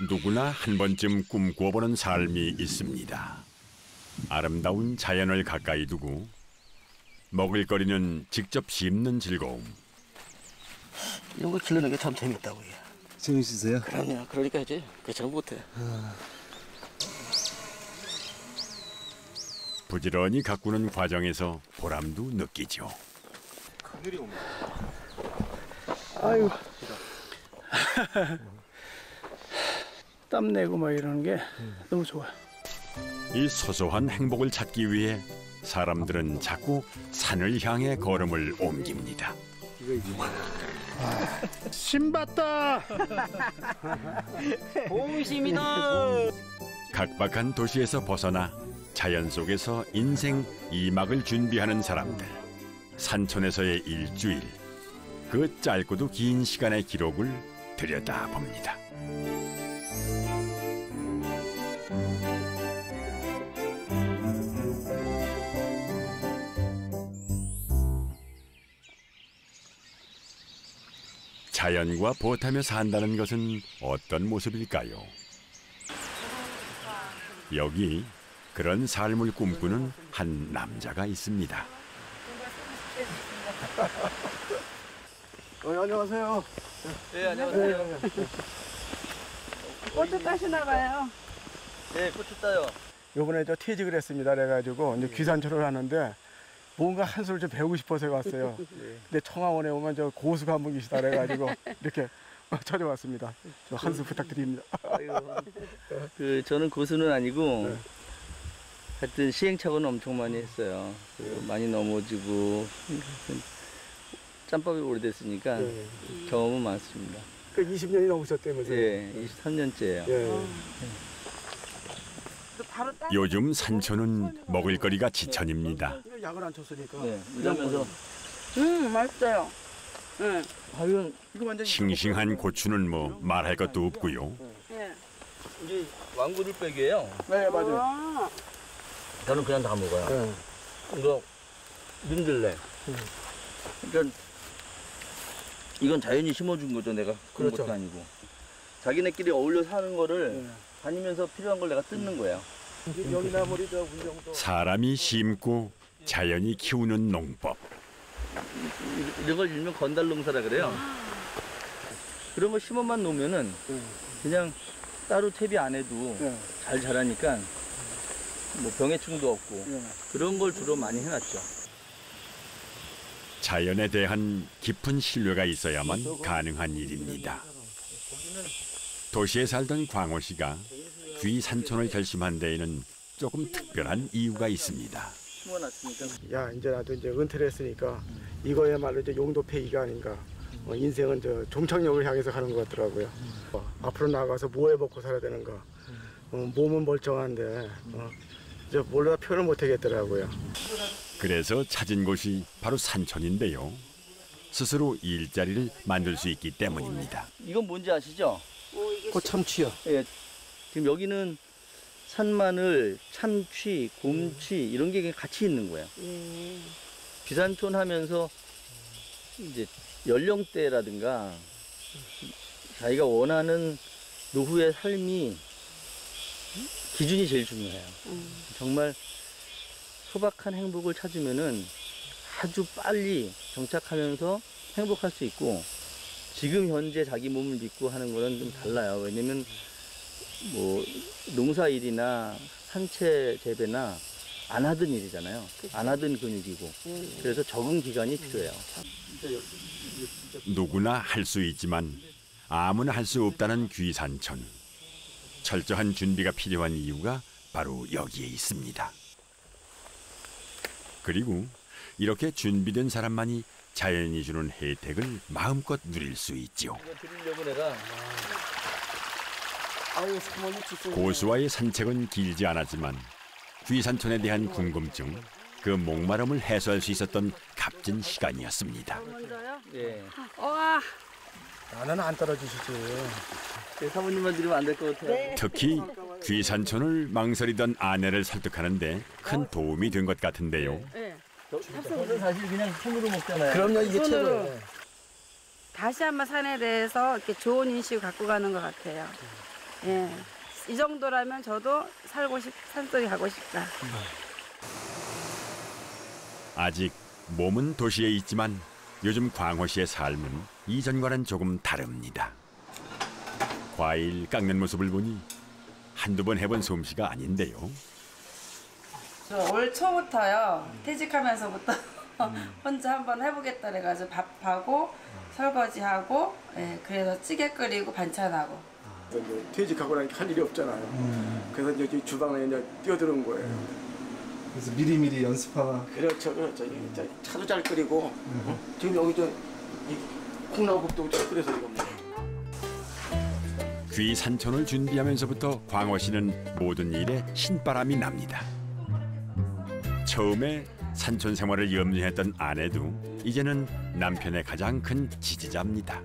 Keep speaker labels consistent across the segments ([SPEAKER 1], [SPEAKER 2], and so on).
[SPEAKER 1] 누구나 한 번쯤 꿈꿔보는 삶이 있습니다. 아름다운 자연을 가까이 두고 먹을거리는 직접 씹는 즐거움.
[SPEAKER 2] 이런 거 기르는 게 참 재밌다고.
[SPEAKER 3] 재밌으세요?
[SPEAKER 2] 그럼요. 그러니까 이제 잘 못해.
[SPEAKER 1] 부지런히 가꾸는 과정에서 보람도 느끼죠.
[SPEAKER 4] 아유, 땀 내고 막 이러는 게 너무 좋아.
[SPEAKER 1] 이 소소한 행복을 찾기 위해 사람들은 자꾸 산을 향해 걸음을 옮깁니다.
[SPEAKER 4] 신봤다.
[SPEAKER 2] 봉심이다.
[SPEAKER 1] 각박한 도시에서 벗어나 자연 속에서 인생 2막을 준비하는 사람들. 산촌에서의 일주일. 그 짧고도 긴 시간의 기록을 들여다봅니다. 자연과 보태며 산다는 것은 어떤 모습일까요? 여기 그런 삶을 꿈꾸는 한 남자가 있습니다.
[SPEAKER 4] 안녕하세요.
[SPEAKER 2] 네, 안녕하세요.
[SPEAKER 5] 꽃도 따시나 봐요.
[SPEAKER 2] 네, 고추 따요.
[SPEAKER 4] 요번에 저 퇴직을 했습니다. 그래가지고 이제 귀산촌을 하는데 뭔가 한 수를 좀 배우고 싶어서 왔어요. 근데 청하원에 오면 저 고수가 한 분 계시다 그래가지고 이렇게 찾아왔습니다. 저 한 수 부탁드립니다.
[SPEAKER 2] 저는 고수는 아니고 하여튼 시행착오는 엄청 많이 했어요. 많이 넘어지고 짬밥이 오래됐으니까 경험은 많습니다.
[SPEAKER 4] 그 20년이 넘으셨다면서요?
[SPEAKER 2] 예, 23년째예요.
[SPEAKER 1] 요즘 산촌은 먹을거리가 지천입니다.
[SPEAKER 4] 약을 안 쳤으니까.
[SPEAKER 2] 네, 이러면서
[SPEAKER 5] 맛있어요. 응.
[SPEAKER 2] 과연
[SPEAKER 4] 이거 완전
[SPEAKER 1] 싱싱한 고추는 뭐 말할 것도 없고요.
[SPEAKER 5] 예.
[SPEAKER 2] 이제 왕구들빼기예요.
[SPEAKER 4] 네, 맞아요.
[SPEAKER 5] 아,
[SPEAKER 2] 저는 그냥 다 먹어요. 이거 민들레. 그러니까 이건 자연이 심어준 거죠, 내가. 그런
[SPEAKER 4] 그렇죠.
[SPEAKER 2] 것도 아니고. 자기네끼리 어울려 사는 거를 다니면서 필요한 걸 내가 뜯는 거예요.
[SPEAKER 4] 여기나무리 저 운정도.
[SPEAKER 1] 사람이 심고 자연이 키우는 농법.
[SPEAKER 2] 이런 걸 일명 건달농사라 그래요. 그런 거 심어만 놓으면은 그냥 따로 퇴비 안 해도 잘 자라니까 뭐 병해충도 없고 그런 걸 주로 많이 해놨죠.
[SPEAKER 1] 자연에 대한 깊은 신뢰가 있어야만 가능한 일입니다. 도시에 살던 광호 씨가 귀산촌을 결심한 데에는 조금 특별한 이유가 있습니다.
[SPEAKER 2] 심어놨으니까.
[SPEAKER 4] 야, 이제 나도 이제 은퇴를 했으니까 이거야말로 이제 용도 폐기가 아닌가. 인생은 저 종착역을 향해서 가는 것 같더라고요. 앞으로 나가서 뭐 해 먹고 살아야 되는가. 몸은 멀쩡한데 이제 몰라 표현을 못 하겠더라고요.
[SPEAKER 1] 그래서 찾은 곳이 바로 산촌인데요. 스스로 일자리를 만들 수 있기 때문입니다.
[SPEAKER 2] 이건 뭔지 아시죠?
[SPEAKER 4] 참치요.
[SPEAKER 2] 예. 지금 여기는 산마늘, 참치, 곰치 이런 게 같이 있는 거예요. 귀산촌 하면서 이제 연령대라든가 자기가 원하는 노후의 삶이 기준이 제일 중요해요. 정말 소박한 행복을 찾으면은 아주 빨리 정착하면서 행복할 수 있고 지금 현재 자기 몸을 믿고 하는 거는 좀 달라요. 왜냐면 뭐 농사일이나 산채 재배나 안 하던 일이잖아요. 안 하던 근육이고 그래서 적응 기간이 필요해요.
[SPEAKER 1] 누구나 할 수 있지만 아무나 할 수 없다는 귀산촌. 철저한 준비가 필요한 이유가 바로 여기에 있습니다. 그리고 이렇게 준비된 사람만이 자연이 주는 혜택을 마음껏 누릴 수 있죠.
[SPEAKER 2] 이거 드리려고 내가
[SPEAKER 1] 고수와의 산책은 길지 않았지만 귀산촌에 대한 궁금증, 그 목마름을 해소할 수 있었던 값진 시간이었습니다.
[SPEAKER 5] 먼저요?
[SPEAKER 2] 예.
[SPEAKER 5] 와,
[SPEAKER 4] 나는 안 떨어지시지.
[SPEAKER 2] 사모님만 드리면 안 될 것 같아요.
[SPEAKER 1] 특히 귀산촌을 망설이던 아내를 설득하는데 큰 도움이 된 것 같은데요.
[SPEAKER 5] 네.
[SPEAKER 2] 저는 사실 그냥 손으로 먹잖아요.
[SPEAKER 4] 그럼요, 이게
[SPEAKER 5] 손으로.
[SPEAKER 4] 최고예요.
[SPEAKER 5] 다시 한번 산에 대해서 이렇게 좋은 인식을 갖고 가는 것 같아요. 예. 이 정도라면 저도 산속에 가고 싶다.
[SPEAKER 1] 아직 몸은 도시에 있지만 요즘 광호시의 삶은 이전과는 조금 다릅니다. 과일 깎는 모습을 보니 한두 번 해본 솜씨가 아닌데요.
[SPEAKER 5] 저 올 초부터요. 퇴직하면서부터 혼자 한번 해보겠다 그래가지고 밥하고 설거지하고 그래서 찌개 끓이고 반찬하고.
[SPEAKER 4] 이제 퇴직하고 나니까 할 일이 없잖아요. 그래서 이제 주방에 이제 뛰어드는 거예요.
[SPEAKER 3] 그래서 미리미리 연습하고.
[SPEAKER 4] 그렇죠. 이제 차도 잘 끓이고 지금 여기 콩나물국도 잘 끓여서 이거.
[SPEAKER 1] 귀 산촌을 준비하면서부터 광호 씨는 모든 일에 신바람이 납니다. 처음에 산촌 생활을 염려했던 아내도 이제는 남편의 가장 큰 지지자입니다.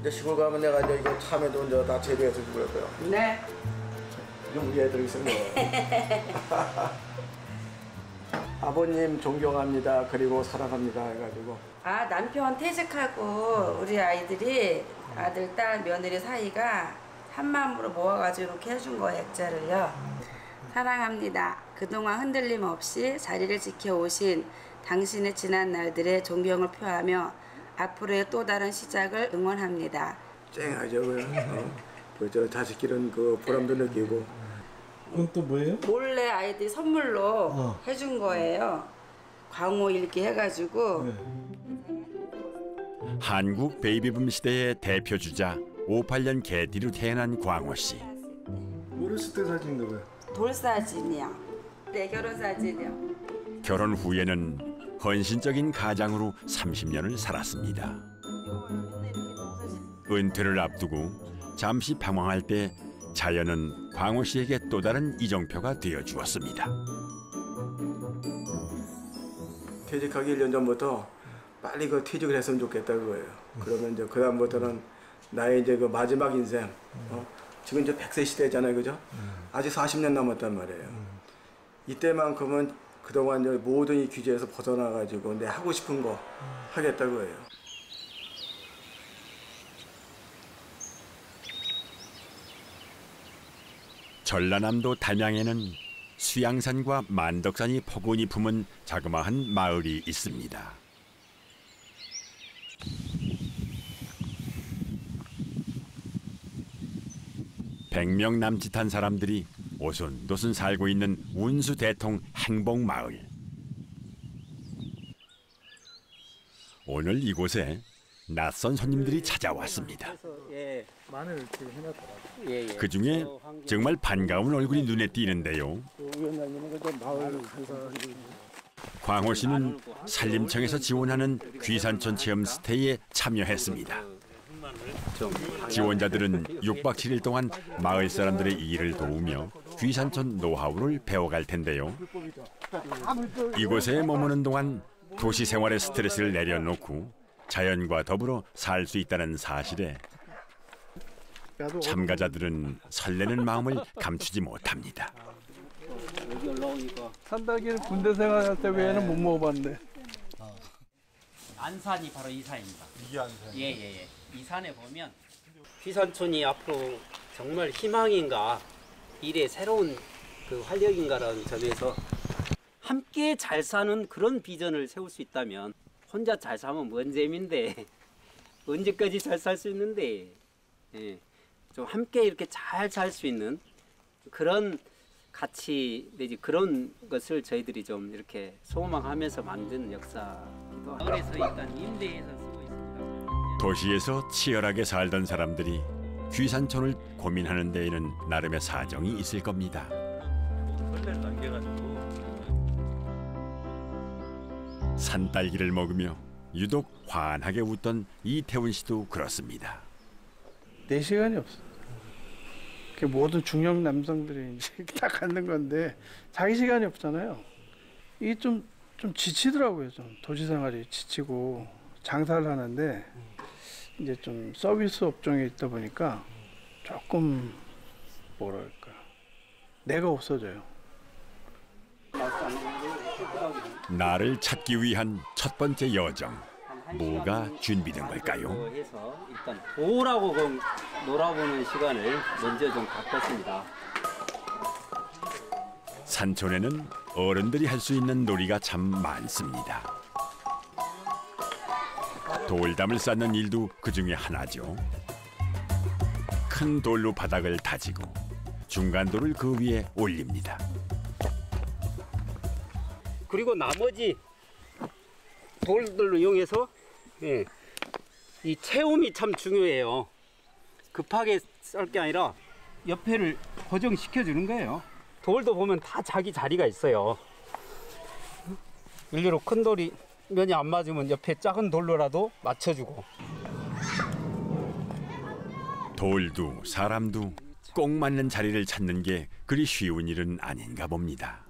[SPEAKER 4] 이제 시골 가면 내가 이제 이거 참외도 이제 다 재배해서 주고요.
[SPEAKER 5] 네.
[SPEAKER 4] 이거 우리 애들이 쓴 거. 아버님 존경합니다. 그리고 사랑합니다 해가지고.
[SPEAKER 5] 아 남편 퇴직하고 우리 아이들이 아들, 딸, 며느리 사이가 한 마음으로 모아가지고 이렇게 해준 거예요. 액자를요. 사랑합니다. 그동안 흔들림 없이 자리를 지켜오신 당신의 지난 날들의 존경을 표하며 앞으로의 또 다른 시작을 응원합니다.
[SPEAKER 4] 쨍하죠. 저 자식들은 그 보람도 느끼고.
[SPEAKER 3] 그건 또 뭐예요?
[SPEAKER 5] 몰래 아이들이 선물로 해준 거예요. 광호 일기 해가지고.
[SPEAKER 3] 네.
[SPEAKER 1] 한국 베이비붐 시대의 대표 주자 58년 개띠로 태어난 광호 씨.
[SPEAKER 3] 어렸을 때 사진인가 봐요.
[SPEAKER 5] 돌사진이요. 네, 결혼사진이요.
[SPEAKER 1] 결혼 후에는 헌신적인 가장으로 30년을 살았습니다. 은퇴를 앞두고 잠시 방황할 때 자연은 광호 씨에게 또 다른 이정표가 되어 주었습니다.
[SPEAKER 4] 퇴직하기 1년 전부터 빨리 그 퇴직을 했으면 좋겠다 그거예요. 그러면 이제 그 다음부터는 나의 이제 그 마지막 인생. 지금 이제 100세 시대잖아요, 그죠? 아직 40년 남았단 말이에요. 이때만큼은 그동안 이제 모든 이 규제에서 벗어나가지고 내 하고 싶은 거 하겠다 그거예요.
[SPEAKER 1] 전라남도 담양에는 수양산과 만덕산이 포근히 품은 자그마한 마을이 있습니다. 100명 남짓한 사람들이 오순도순 살고 있는 운수대통 행복마을. 오늘 이곳에 낯선 손님들이 찾아왔습니다. 그중에 정말 반가운 얼굴이 눈에 띄는데요. 광호 씨는 산림청에서 지원하는 귀산촌 체험 스테이에 참여했습니다. 지원자들은 6박 7일 동안 마을 사람들의 일을 도우며 귀산촌 노하우를 배워갈 텐데요. 이곳에 머무는 동안 도시 생활의 스트레스를 내려놓고 자연과 더불어 살 수 있다는 사실에 참가자들은 설레는 마음을 감추지 못합니다.
[SPEAKER 6] 산딸기를 군대 생활할 때 외에는 못 먹어봤는데.
[SPEAKER 7] 안산이 바로 이 산입니다. 이게 안산? 예. 이 산에 보면 귀산촌이 앞으로 정말 희망인가, 일의 새로운 그 활력인가라는 점에서 함께 잘 사는 그런 비전을 세울 수 있다면, 혼자 잘 살면 뭔 재미인데 언제까지 잘 살 수 있는데, 좀 함께 이렇게 잘 살 수 있는 그런 가치 내지 그런 것을 저희들이 좀 이렇게 소망하면서 만든 역사기도 하고. 마을에서 일단 임대해서 쓰고 있습니다.
[SPEAKER 1] 도시에서 치열하게 살던 사람들이 귀산촌을 고민하는 데에는 나름의 사정이 있을 겁니다.
[SPEAKER 2] 설레를 남겨가지고.
[SPEAKER 1] 산딸기를 먹으며 유독 환하게 웃던 이태훈 씨도 그렇습니다.
[SPEAKER 6] 내 시간이 없어. 그 모든 중년 남성들이 이제 다 갖는 건데 자기 시간이 없잖아요. 이게 좀 지치더라고요. 좀 도시 생활이 지치고 장사를 하는데 이제 좀 서비스 업종에 있다 보니까 조금 뭐랄까 내가 없어져요.
[SPEAKER 1] 나를 찾기 위한 첫 번째 여정. 뭐가 준비된 걸까요?
[SPEAKER 7] 해서 일단 돌하고 놀아보는 시간을 먼저 좀 갖겠습니다.
[SPEAKER 1] 산촌에는 어른들이 할 수 있는 놀이가 참 많습니다. 돌담을 쌓는 일도 그 중에 하나죠. 큰 돌로 바닥을 다지고 중간 돌을 그 위에 올립니다.
[SPEAKER 7] 그리고 나머지 돌들로 이용해서 이 채움이 참 중요해요. 급하게 썰 게 아니라 옆에를 고정시켜 주는 거예요. 돌도 보면 다 자기 자리가 있어요. 일례로 큰 돌이 면이 안 맞으면 옆에 작은 돌로라도 맞춰주고.
[SPEAKER 1] 돌도 사람도 꼭 맞는 자리를 찾는 게 그리 쉬운 일은 아닌가 봅니다.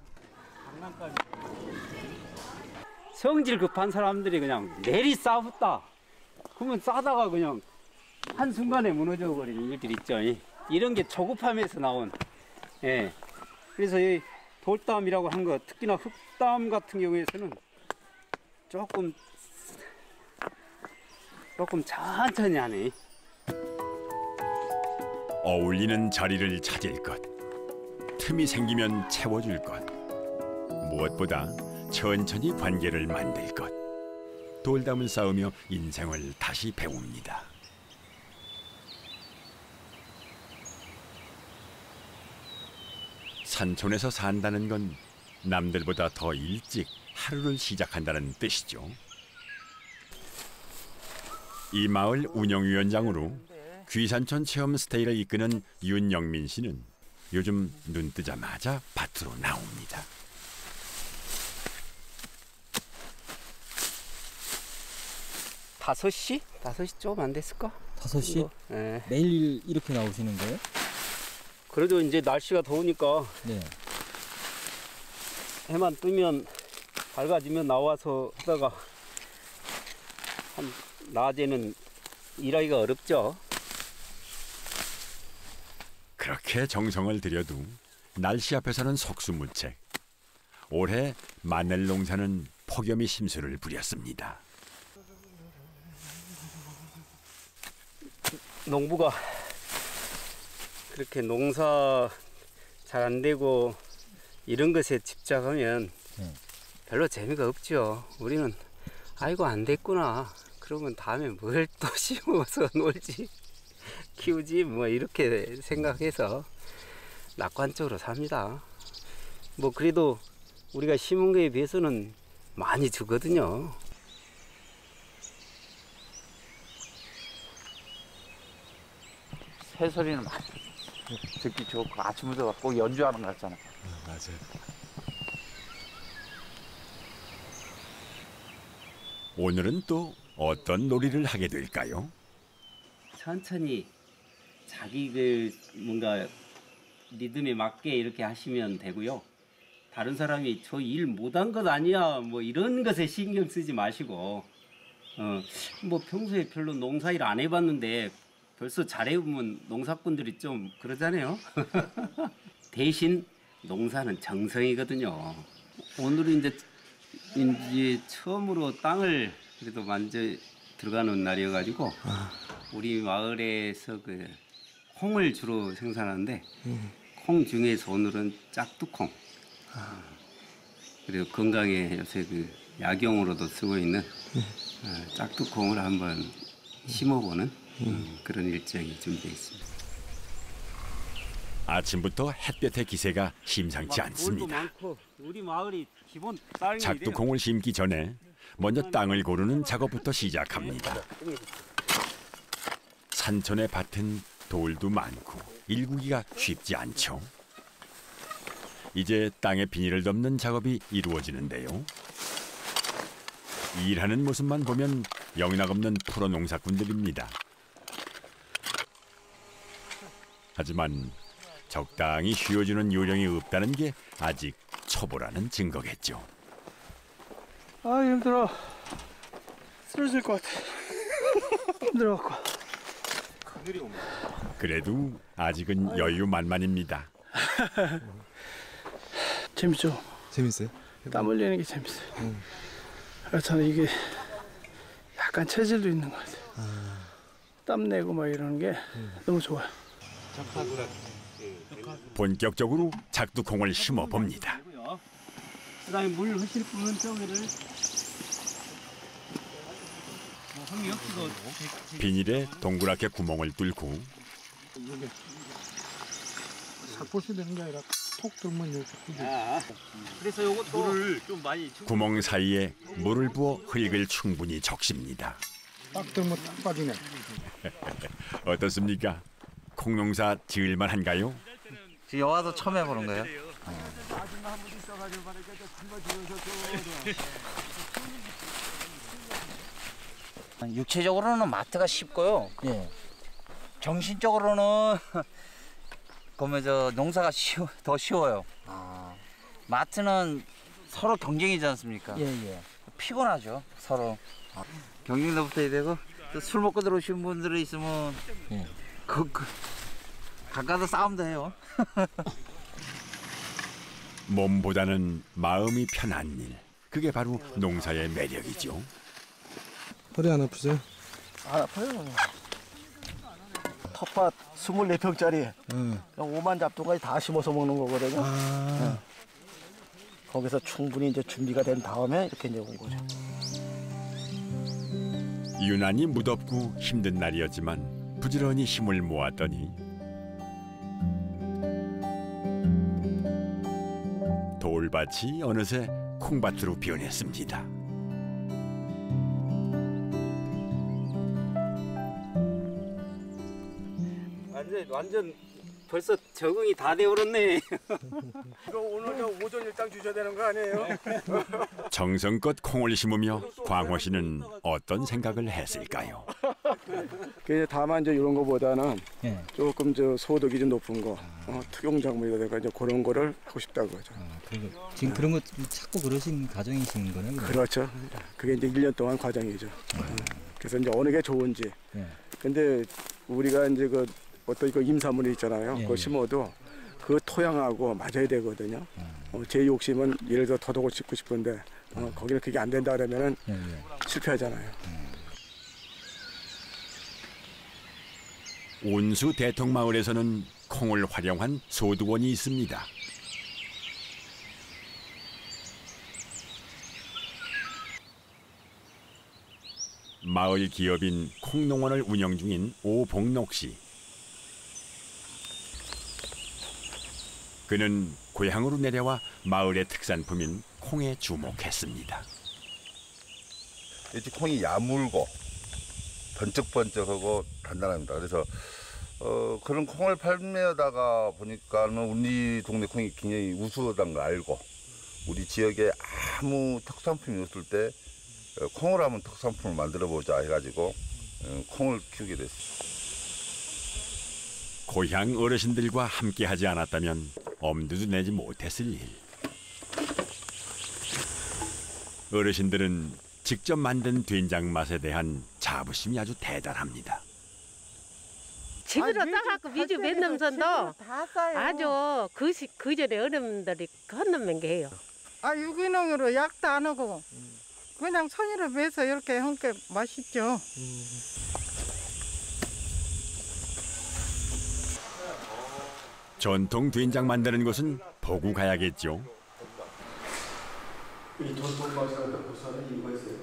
[SPEAKER 7] 성질 급한 사람들이 그냥 내리 싸웠다. 그러면 싸다가 그냥 한순간에 무너져 버리는 일들이 있죠. 이런 게 조급함에서 나온. 예. 그래서 이 돌담이라고 한 거, 특히나 흙담 같은 경우에서는 조금 천천히 하네.
[SPEAKER 1] 어울리는 자리를 찾을 것, 틈이 생기면 채워줄 것, 무엇보다 천천히 관계를 만들 것. 돌담을 쌓으며 인생을 다시 배웁니다. 산촌에서 산다는 건 남들보다 더 일찍 하루를 시작한다는 뜻이죠. 이 마을 운영위원장으로 귀산촌 체험 스테이를 이끄는 윤영민 씨는 요즘 눈 뜨자마자 밭으로 나옵니다.
[SPEAKER 7] 다섯 시 조금 안 됐을까?
[SPEAKER 8] 5시?
[SPEAKER 7] 네.
[SPEAKER 8] 매일 이렇게 나오시는 거예요?
[SPEAKER 7] 그래도 이제 날씨가 더우니까
[SPEAKER 8] 네.
[SPEAKER 7] 해만 뜨면 밝아지면 나와서 하다가 한 낮에는 일하기가 어렵죠.
[SPEAKER 1] 그렇게 정성을 들여도 날씨 앞에서는 속수무책. 올해 마늘 농사는 폭염이 심수를 부렸습니다.
[SPEAKER 7] 농부가 그렇게 농사 잘 안 되고 이런 것에 집착하면 별로 재미가 없죠. 우리는 아이고 안 됐구나. 그러면 다음에 뭘 또 심어서 놀지 키우지 뭐 이렇게 생각해서 낙관적으로 삽니다. 뭐 그래도 우리가 심은 거에 비해서는 많이 주거든요.
[SPEAKER 9] 새소리는 많이 듣기 좋고 아침부터 꼭 연주하는 것 같잖아.
[SPEAKER 3] 맞아요.
[SPEAKER 1] 오늘은 또 어떤 놀이를 하게 될까요?
[SPEAKER 7] 천천히 자기 그 뭔가 리듬에 맞게 이렇게 하시면 되고요. 다른 사람이 저 일 못한 것 아니야 뭐 이런 것에 신경 쓰지 마시고 뭐 평소에 별로 농사일 안 해봤는데 벌써 잘해보면 농사꾼들이 좀 그러잖아요. 대신 농사는 정성이거든요. 오늘은 이제 처음으로 땅을 그래도 만져 들어가는 날이어가지고 우리 마을에서 그 콩을 주로 생산하는데 콩 중에서 오늘은 짝두콩. 그리고 건강에 요새 그 약용으로도 쓰고 있는 짝두콩을 한번 심어보는 그런 일정이 준비되어 있습니다.
[SPEAKER 1] 아침부터 햇볕의 기세가 심상치 않습니다.
[SPEAKER 7] 많고 우리 마을이 기본 땅이
[SPEAKER 1] 작두콩을 심기 전에 먼저 땅을 고르는 작업부터 시작합니다. 산촌의 밭은 돌도 많고 일구기가 쉽지 않죠. 이제 땅에 비닐을 덮는 작업이 이루어지는데요. 일하는 모습만 보면 영락없는 프로 농사꾼들입니다. 하지만 적당히 쉬어주는 요령이 없다는 게 아직 초보라는 증거겠죠.
[SPEAKER 6] 아 힘들어. 쓰러질 것 같아. 힘들어갖고.
[SPEAKER 1] 그래도 아직은 여유 만만입니다.
[SPEAKER 6] 재밌죠?
[SPEAKER 3] 재밌어요?
[SPEAKER 6] 땀 흘리는 게 재밌어요. 저는 이게 약간 체질도 있는 것 같아요. 땀 내고 막 이러는 게 너무 좋아요.
[SPEAKER 1] 본격적으로 작두콩을 심어 봅니다.
[SPEAKER 7] 그다음에 물 흐실 분은 저기를
[SPEAKER 1] 비닐에 동그랗게 구멍을 뚫고
[SPEAKER 6] 삭포시 되는 게 아니라 톡 들면 이렇게 굳이.
[SPEAKER 7] 그래서 요것도 물을 좀 많이
[SPEAKER 1] 구멍 사이에 물을 부어 흙을 충분히 적십니다.
[SPEAKER 6] 딱 들면 딱 빠지네.
[SPEAKER 1] 어떻습니까? 콩농사 지을만 한가요?
[SPEAKER 9] 지금 여와서 처음 해보는 거예요?
[SPEAKER 10] 육체적으로는 마트가 쉽고요. 정신적으로는 그러면 농사가 더 쉬워요. 마트는 서로 경쟁이지 않습니까? 피곤하죠, 서로. 경쟁도 붙어야 되고 또 술 먹고 들어오신 분들이 있으면 가까이서 싸움도 해요.
[SPEAKER 1] 몸보다는 마음이 편한 일. 그게 바로 농사의 매력이죠.
[SPEAKER 3] 허리 안 아프세요?
[SPEAKER 4] 안 아파요. 텃밭 24평짜리 5만 잡동까지 다 심어서 먹는 거거든요. 거기서 충분히 이제 준비가 된 다음에 이렇게 이제 온 거죠.
[SPEAKER 1] 유난히 무덥고 힘든 날이었지만 부지런히 힘을 모았더니 돌밭이 어느새 콩밭으로 변했습니다.
[SPEAKER 7] 완전 벌써 적응이 다 되어버렸네.
[SPEAKER 4] 이거 오늘 오전 일당 주셔야 되는 거 아니에요?
[SPEAKER 1] 정성껏 콩을 심으며 광호 씨는 어떤 생각을 했을까요?
[SPEAKER 4] 다만 이제 이런 거보다는 조금 소득이 좀 높은 거, 특용작물이라든가 이제 그런 거를 하고 싶다고 하죠.
[SPEAKER 8] 지금 그런 거 찾고 그러신 과정이신 거네요?
[SPEAKER 4] 그렇죠. 그게 이제 1년 동안 과정이죠. 그래서 이제 어느 게 좋은지. 근데 우리가 이제 어떤 임산물이 있잖아요. 그거 심어도 그 토양하고 맞아야 되거든요. 제 욕심은 예를 들어 더덕을 심고 싶은데 거기는 그게 안 된다 그러면은 실패하잖아요.
[SPEAKER 1] 온수 대통마을에서는 콩을 활용한 소득원이 있습니다. 마을 기업인 콩농원을 운영 중인 오복록 씨. 그는 고향으로 내려와 마을의 특산품인 콩에 주목했습니다.
[SPEAKER 11] 이 콩이 야물고 번쩍번쩍하고 단단합니다. 그래서 그런 콩을 판매하다가 보니까는 우리 동네 콩이 굉장히 우수하다는 걸 알고 우리 지역에 아무 특산품이 없을 때 콩을 하면 특산품을 만들어보자 해가지고 콩을 키우게 됐어요.
[SPEAKER 1] 고향 어르신들과 함께하지 않았다면 엄두도 내지 못했을 일. 어르신들은 직접 만든 된장 맛에 대한 자부심이 아주 대단합니다.
[SPEAKER 12] 집으로 따갖고 미주 맨넘선도 아주 그 전에 어른들이 건너면 게 해요.
[SPEAKER 13] 유기농으로 약도 안 하고 그냥 손으로 매서 이렇게 한 게 맛있죠.
[SPEAKER 1] 전통 된장 만드는 곳은 보고 가야겠죠.
[SPEAKER 4] 이 전통 맛이라는 고사는 이유가 있어요.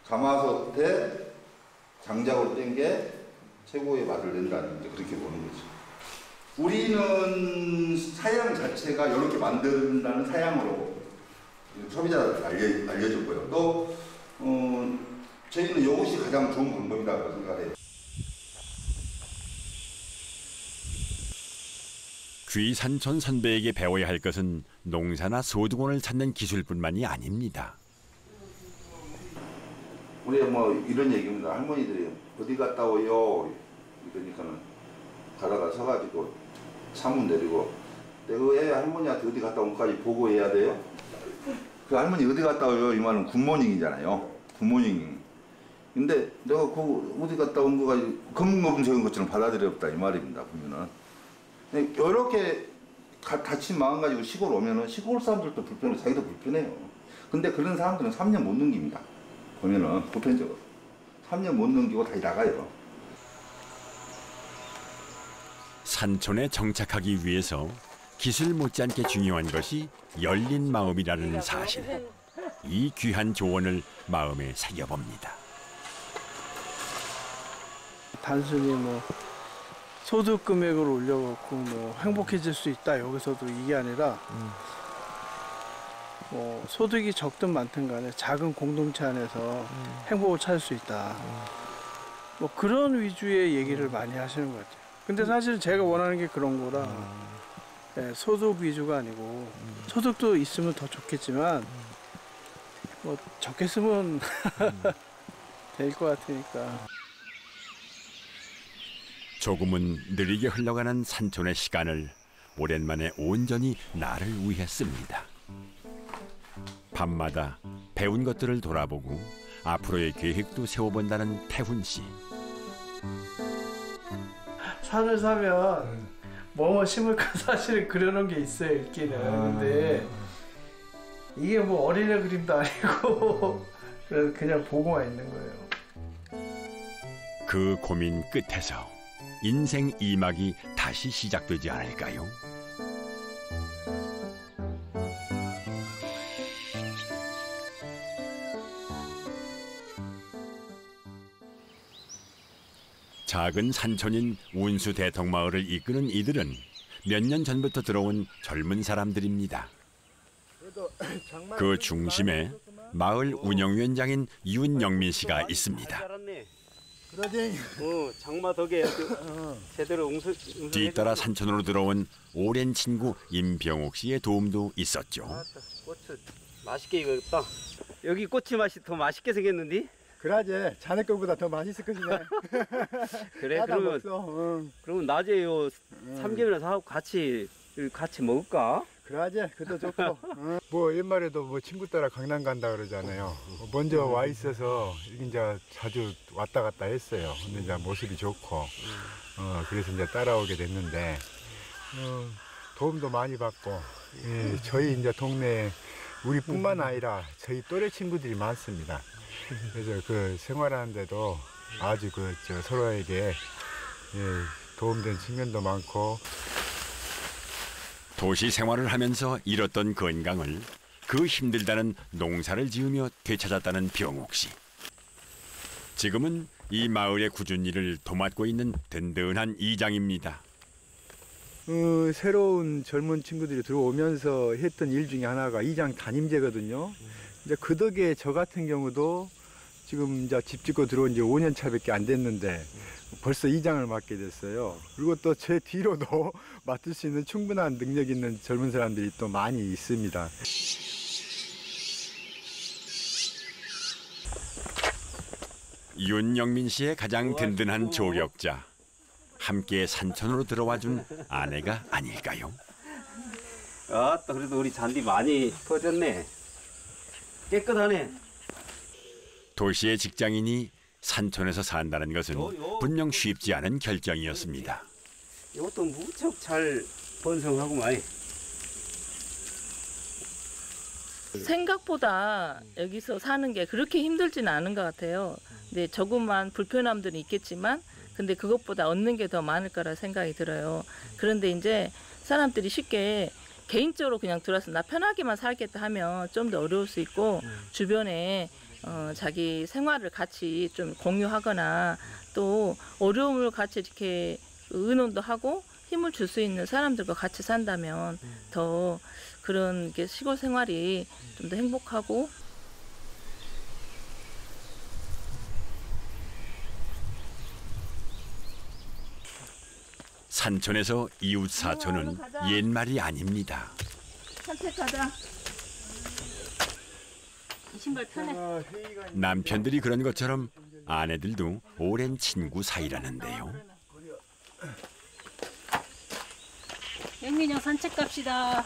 [SPEAKER 11] 가마솥에 장작으로 뗀 게 최고의 맛을 낸다는 이제 그렇게 보는 거죠. 우리는 사양 자체가 이렇게 만든다는 사양으로 소비자들한테 알려줬고요. 또 저희는 이것이 가장 좋은 방법이라고 생각해요.
[SPEAKER 1] 귀산촌 선배에게 배워야 할 것은 농사나 소득원을 찾는 기술뿐만이 아닙니다.
[SPEAKER 11] 우리 이런 얘기입니다. 할머니들이 어디 갔다 오요? 이러니까는 가다가 서가지고 차문 내리고 내가 애 할머니한테 어디 갔다 온까지 보고해야 돼요? 그 할머니 어디 갔다 오요? 이 말은 굿모닝이잖아요. 굿모닝. 근데 내가 어디 갔다 온 거가 검은검은색인 것처럼 받아들였다 이 말입니다. 보면은. 이렇게 다친 마음 가지고 시골 오면은 시골 사람들도 불편해, 자기도 불편해요. 근데 그런 사람들은 3년 못 넘깁니다. 보면은 보편적으로 3년 못 넘기고 다시 나가요.
[SPEAKER 1] 산촌에 정착하기 위해서 기술 못지않게 중요한 것이 열린 마음이라는 사실. 이 귀한 조언을 마음에 새겨봅니다.
[SPEAKER 6] 단순히 뭐 소득 금액을 올려갖고 뭐 행복해질 수 있다 여기서도 이게 아니라 뭐 소득이 적든 많든 간에 작은 공동체 안에서 행복을 찾을 수 있다. 뭐 그런 위주의 얘기를 많이 하시는 것 같아요. 근데 사실 제가 원하는 게 그런 거라 네, 소득 위주가 아니고 소득도 있으면 더 좋겠지만 뭐 적게 쓰면 될 것 같으니까.
[SPEAKER 1] 조금은 느리게 흘러가는 산촌의 시간을 오랜만에 온전히 나를 위해 씁니다. 밤마다 배운 것들을 돌아보고 앞으로의 계획도 세워본다는 태훈 씨.
[SPEAKER 6] 산을 사면 뭐뭐 심을까 사실은 그려놓은 게 있어요, 읽기는. 근데 이게 뭐 어린애 그림도 아니고 그래서 그냥 보고만 있는 거예요.
[SPEAKER 1] 그 고민 끝에서 인생 2막이 다시 시작되지 않을까요? 작은 산촌인 운수 대통마을을 이끄는 이들은 몇 년 전부터 들어온 젊은 사람들입니다. 그 중심에 마을 운영위원장인 윤영민 씨가 있습니다.
[SPEAKER 7] 그러지. 장마 덕에 제대로
[SPEAKER 1] 뒤따라 산촌으로 들어온 오랜 친구 임병옥 씨의 도움도 있었죠.
[SPEAKER 7] 고추 맛있게 익었다. 여기 고추 맛이 더 맛있게 생겼는데?
[SPEAKER 4] 그러지. 자네 거보다 더 맛있을 것이네.
[SPEAKER 7] 그래 그러면 낮에 요 삼겹이나 사고 같이 먹을까?
[SPEAKER 4] 그러지. 그것도 좋고. 뭐 옛말에도 뭐 친구 따라 강남 간다 그러잖아요. 먼저 와 있어서 이제 자주 왔다 갔다 했어요. 근데 이제 모습이 좋고 그래서 이제 따라오게 됐는데 도움도 많이 받고 저희 이제 동네에 우리뿐만 아니라 저희 또래 친구들이 많습니다. 그래서 그 생활하는데도 아주 서로에게 도움된 측면도 많고.
[SPEAKER 1] 도시 생활을 하면서 잃었던 건강을 그 힘들다는 농사를 지으며 되찾았다는 병옥 씨. 지금은 이 마을의 꾸준히 일을 도맡고 있는 든든한 이장입니다.
[SPEAKER 4] 새로운 젊은 친구들이 들어오면서 했던 일 중에 하나가 이장 담임제거든요. 이제 그 덕에 저 같은 경우도 지금 이제 집 짓고 들어온 지 5년 차밖에 안 됐는데 벌써 이장을 맡게 됐어요. 그리고 또 제 뒤로도 맡을 수 있는 충분한 능력 있는 젊은 사람들이 또 많이 있습니다.
[SPEAKER 1] 윤영민 씨의 가장 든든한 조력자. 함께 산촌으로 들어와준 아내가 아닐까요?
[SPEAKER 7] 아따 그래도 우리 잔디 많이 퍼졌네. 깨끗하네.
[SPEAKER 1] 도시의 직장인이 산촌에서 산다는 것은 분명 쉽지 않은 결정이었습니다.
[SPEAKER 7] 이것도 무척 잘 번성하고 많이.
[SPEAKER 14] 생각보다 여기서 사는 게 그렇게 힘들지는 않은 것 같아요. 근데 조금만 불편함들은 있겠지만 근데 그것보다 얻는 게 더 많을 거라 생각이 들어요. 그런데 이제 사람들이 쉽게 개인적으로 그냥 들어와서 나 편하게만 살겠다 하면 좀 더 어려울 수 있고 주변에 자기 생활을 같이 좀 공유하거나 또 어려움을 같이 이렇게 의논도 하고 힘을 줄 수 있는 사람들과 같이 산다면 더 그런 게 시골 생활이 좀 더 행복하고.
[SPEAKER 1] 산촌에서 이웃 사촌은 옛말이 아닙니다.
[SPEAKER 14] 산책하자. 이 신발 편해.
[SPEAKER 1] 남편들이 그런 것처럼 아내들도 오랜 친구 사이라는데요.
[SPEAKER 14] 영민이 형 산책 갑시다.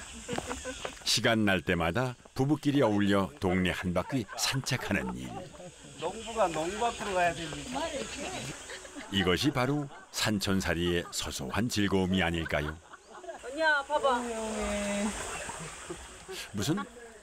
[SPEAKER 1] 시간 날 때마다 부부끼리 어울려 동네 한 바퀴 산책하는 일.
[SPEAKER 7] 농부가 농부 앞으로 가야 됩니다.
[SPEAKER 1] 이것이 바로 산촌살이의 소소한 즐거움이 아닐까요?
[SPEAKER 14] 언니야 봐봐.
[SPEAKER 1] 무슨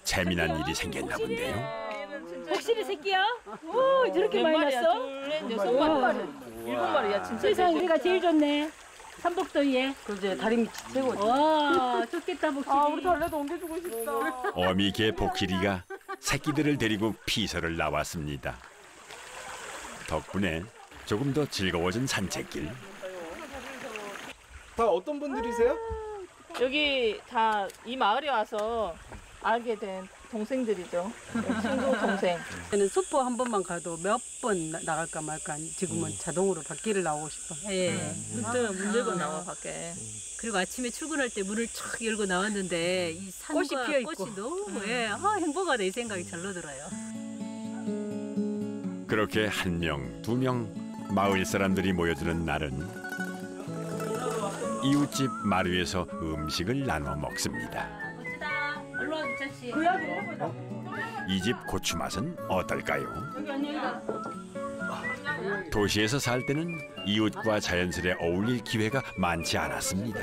[SPEAKER 1] 재미난 일이 생겼나 본데요.
[SPEAKER 15] 확실히 새끼야? 오, 저렇게 많이 났어?
[SPEAKER 14] 여섯 마리, 일곱 마리야, 진짜.
[SPEAKER 15] 세상 우리가 제일 좋네. 삼복더위에.
[SPEAKER 12] 그제 다리 밑 최고.
[SPEAKER 15] 와, 좋겠다 복실이.
[SPEAKER 13] 우리 달래도 옮겨주고 싶다.
[SPEAKER 1] 어미개 복실이가 새끼들을 데리고 피서를 나왔습니다. 덕분에 조금 더 즐거워진 산책길.
[SPEAKER 3] 다 어떤 분들이세요?
[SPEAKER 14] 여기 다 이 마을에 와서 알게 된 동생들이죠. 친구 동생.
[SPEAKER 12] 저는 숲보 한 번만 가도 몇 번 나갈까 말까. 지금은 자동으로 밖에를 나오고 싶어.
[SPEAKER 14] 예. 그때 문 열고 나와 밖에.
[SPEAKER 15] 그리고 아침에 출근할 때 문을 촥 열고 나왔는데 이 산과
[SPEAKER 12] 꽃이 피어 있고.
[SPEAKER 15] 꽃이 너무 행복하다 이 생각이 절로 들어요.
[SPEAKER 1] 그렇게 한 명, 두 명 마을 사람들이 모여드는 날은 이웃집 마루에서 음식을 나눠 먹습니다.
[SPEAKER 15] 멋지다. 얼른 와 주차씨.
[SPEAKER 1] 이 집 고추 맛은 어떨까요? 도시에서 살 때는 이웃과 자연스레 어울릴 기회가 많지 않았습니다.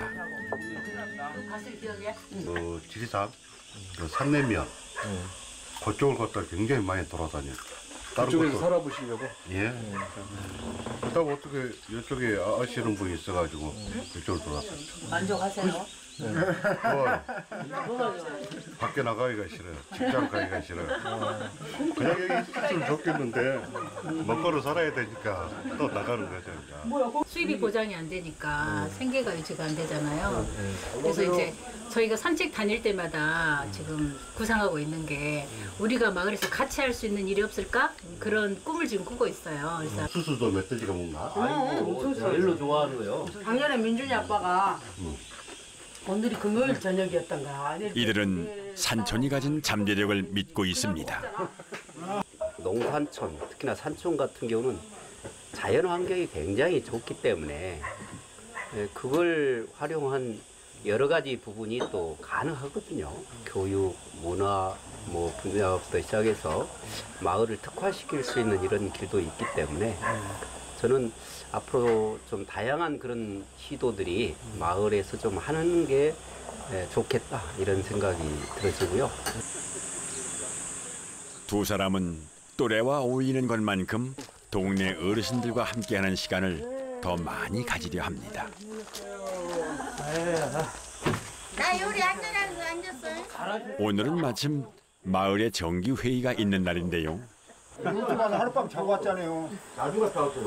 [SPEAKER 16] 지리산, 산내면 그쪽을 갖다 굉장히 많이 돌아다녀요.
[SPEAKER 3] 그쪽에서 살아보시려고?
[SPEAKER 16] 예. 그렇다고 어떻게 이쪽에 아시는 분이 있어가지고 이쪽으로 돌아왔어요.
[SPEAKER 12] 만족하세요?
[SPEAKER 16] 좋아요. 밖에 나가기가 싫어요. 직장 가기가 싫어요. 그냥 여기 있으면 좋겠는데 먹고로 살아야 되니까 또 나가는 거죠. 이제.
[SPEAKER 15] 수입이 보장이 안 되니까 생계가 유지가 안 되잖아요. 그래서 이제 저희가 산책 다닐 때마다 지금 구상하고 있는 게 우리가 마을에서 같이 할 수 있는 일이 없을까? 그런 꿈을 지금 꾸고 있어요. 그래서
[SPEAKER 16] 수수도 멧돼지가 먹나?
[SPEAKER 7] 아이고, 별로 좋아하는 거요.
[SPEAKER 12] 작년에 민준이 아빠가 오늘이 금요일 저녁이었던가.
[SPEAKER 1] 이들은 산촌이 가진 잠재력을 믿고 있습니다.
[SPEAKER 7] 농산촌, 특히나 산촌 같은 경우는 자연 환경이 굉장히 좋기 때문에 그걸 활용한 여러 가지 부분이 또 가능하거든요. 교육, 문화, 분야부터 시작해서 마을을 특화시킬 수 있는 이런 길도 있기 때문에 저는 앞으로 좀 다양한 그런 시도들이 마을에서 좀 하는 게 좋겠다 이런 생각이 들어지고요.
[SPEAKER 1] 두 사람은 또래와 어울리는 것만큼 동네 어르신들과 함께하는 시간을 더 많이 가지려 합니다.
[SPEAKER 17] 나 요리 안전하게 앉았어.
[SPEAKER 1] 오늘은 마침 마을에 정기 회의가 있는 날인데요.
[SPEAKER 18] 요즘은 하룻밤 자고 왔잖아요.
[SPEAKER 4] 나도 갔다 왔어.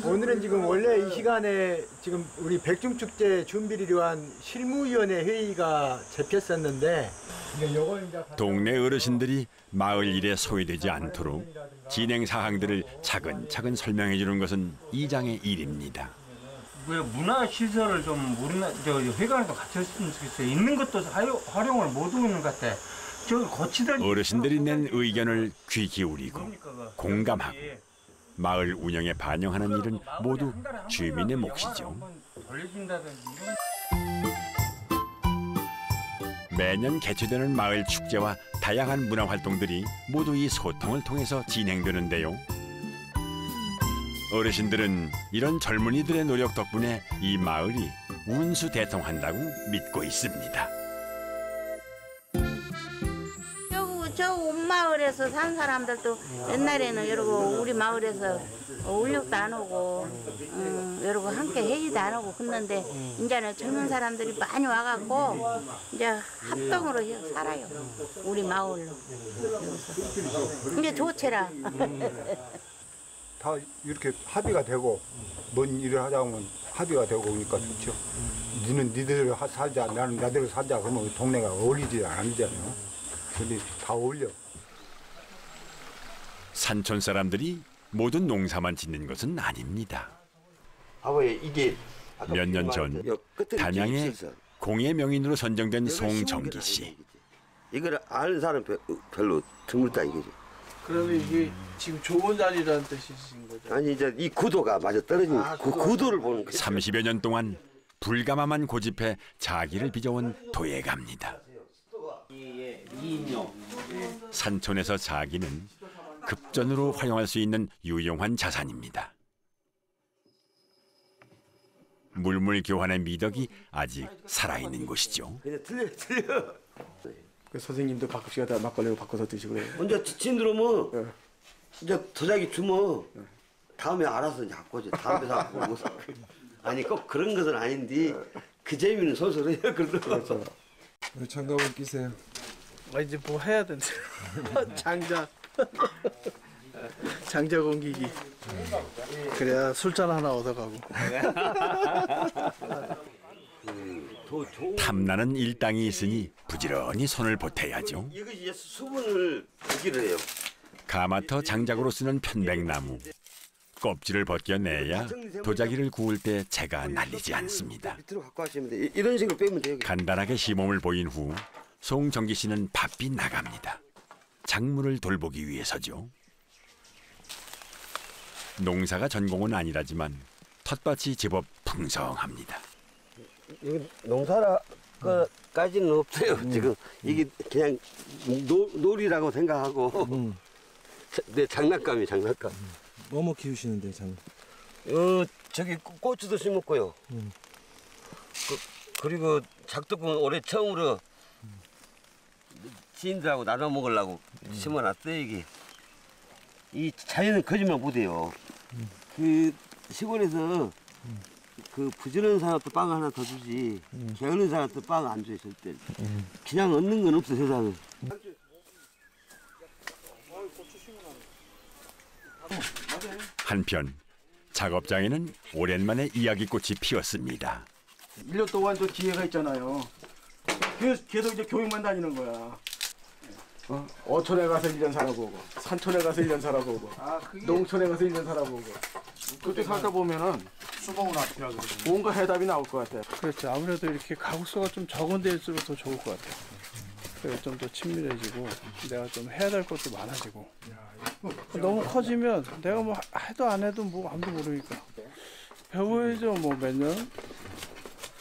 [SPEAKER 4] 오늘은 지금 원래 이 시간에 지금 우리 백중축제 준비를 위한 실무위원회 회의가 잡혔었는데
[SPEAKER 1] 동네 어르신들이 마을 일에 소외되지 않도록 진행 사항들을 차근차근 설명해 주는 것은 이장의 일입니다.
[SPEAKER 18] 문화 시설을 좀 회관에도 같이 했으면 좋겠어요. 있는 것도 활용을 못 하고 있는 것 같아. 저기 고치들
[SPEAKER 1] 어르신들이 낸 의견을 귀 기울이고 공감하고 마을 운영에 반영하는 일은 모두 주민의 몫이죠. 매년 개최되는 마을 축제와 다양한 문화 활동들이 모두 이 소통을 통해서 진행되는데요. 어르신들은 이런 젊은이들의 노력 덕분에 이 마을이 운수대통한다고 믿고 있습니다.
[SPEAKER 17] 저 옥마을에서 산 사람들도 옛날에는 여러분 우리 마을에서 울력도 안 오고 여러분 함께 회의도 안 오고 그랬는데 이제는 젊은 사람들이 많이 와갖고 이제 합동으로 살아요. 우리 마을로. 이제 좋더라.
[SPEAKER 18] 다 이렇게 합의가 되고 뭔 일을 하자면 합의가 되고 그러니까 좋죠. 니는 니대로 살자, 나는 나대로 살자 그러면 동네가 어울리지 않잖아요. 근데 다 어울려.
[SPEAKER 1] 산촌 사람들이 모든 농사만 짓는 것은 아닙니다.
[SPEAKER 11] 아버지 이게
[SPEAKER 1] 몇 년 전 단양의 공예 명인으로 선정된 송정기 씨.
[SPEAKER 11] 이걸 아는 사람 별로 드물다 이거지.
[SPEAKER 6] 그러면 이게 지금 좋은 자리라는 뜻이신 거죠?
[SPEAKER 11] 아니 이제 이 구도가 맞아 떨어진 그 구도를 보는 거죠.
[SPEAKER 1] 30여 년 동안 불가마만 고집해 자기를 빚어온 도예가입니다. 산촌에서 자기는 급전으로 활용할 수 있는 유용한 자산입니다. 물물 교환의 미덕이 아직 살아있는 곳이죠.
[SPEAKER 11] 틀려.
[SPEAKER 4] 그 선생님도 가끔씩 다 막걸리로 바꿔서 드시고 그래요.
[SPEAKER 19] 언제 지친 들으면 이제 도자기 주면 다음에 알아서 이제 갖고 오지. 다음에 갖고 오고. 아니 꼭 그런 것은 아닌데 그 재미는 소설해요. 그래서.
[SPEAKER 3] 장갑을 끼세요.
[SPEAKER 6] 이제 뭐 해야 된대. 장작 옮기기. 그래야 술잔 하나 얻어가고.
[SPEAKER 1] 탐나는 일당이 있으니 부지런히 손을 보태야죠.
[SPEAKER 19] 이거 이제 수분을 보기를 해요.
[SPEAKER 1] 가마터 장작으로 쓰는 편백나무. 껍질을 벗겨내야 도자기를 구울 때 재가 날리지 않습니다.
[SPEAKER 19] 밑으로 갖고 하시면 돼. 이런 식으로 빼면 돼요.
[SPEAKER 1] 간단하게 시범을 보인 후 송정기 씨는 바삐 나갑니다. 작물을 돌보기 위해서죠. 농사가 전공은 아니라지만 텃밭이 제법 풍성합니다.
[SPEAKER 19] 이거 농사라까지는 없어요. 지금 이게 그냥 놀이라고 생각하고 내 장난감이 장난감.
[SPEAKER 3] 뭐뭐 키우시는데 장?
[SPEAKER 19] 저기 고추도 심었고요. 그리고 작두콩 올해 처음으로 지인들하고 나눠 먹으려고 심어놨어요. 이게 이 자연은 거짓말 못해요. 그 시골에서 그 부지런한 사람한테 빵 하나 더 주지 게으른 사람한테 빵 안 줘요 절대. 그냥 얻는 건 없어 세상에.
[SPEAKER 1] 한편 작업장에는 오랜만에 이야기꽃이 피었습니다.
[SPEAKER 4] 1년 동안 또 기회가 있잖아요. 계속 이제 교육만 다니는 거야. 어촌에 가서 1년 살아보고, 산촌에 가서 1년 살아보고, 농촌에 가서 1년 살아보고. 그렇게 살다 보면은
[SPEAKER 3] 수봉은 어떻게 하거든요.
[SPEAKER 4] 뭔가 해답이 나올 것 같아요.
[SPEAKER 6] 그렇죠. 아무래도 이렇게 가구수가 좀 적은 데일수록 더 좋을 것 같아요. 그래서 좀 더 친밀해지고 내가 좀 해야 될 것도 많아지고. 너무 커지면 내가 뭐 해도 안 해도 뭐 아무도 모르니까 배워야죠. 뭐 몇 년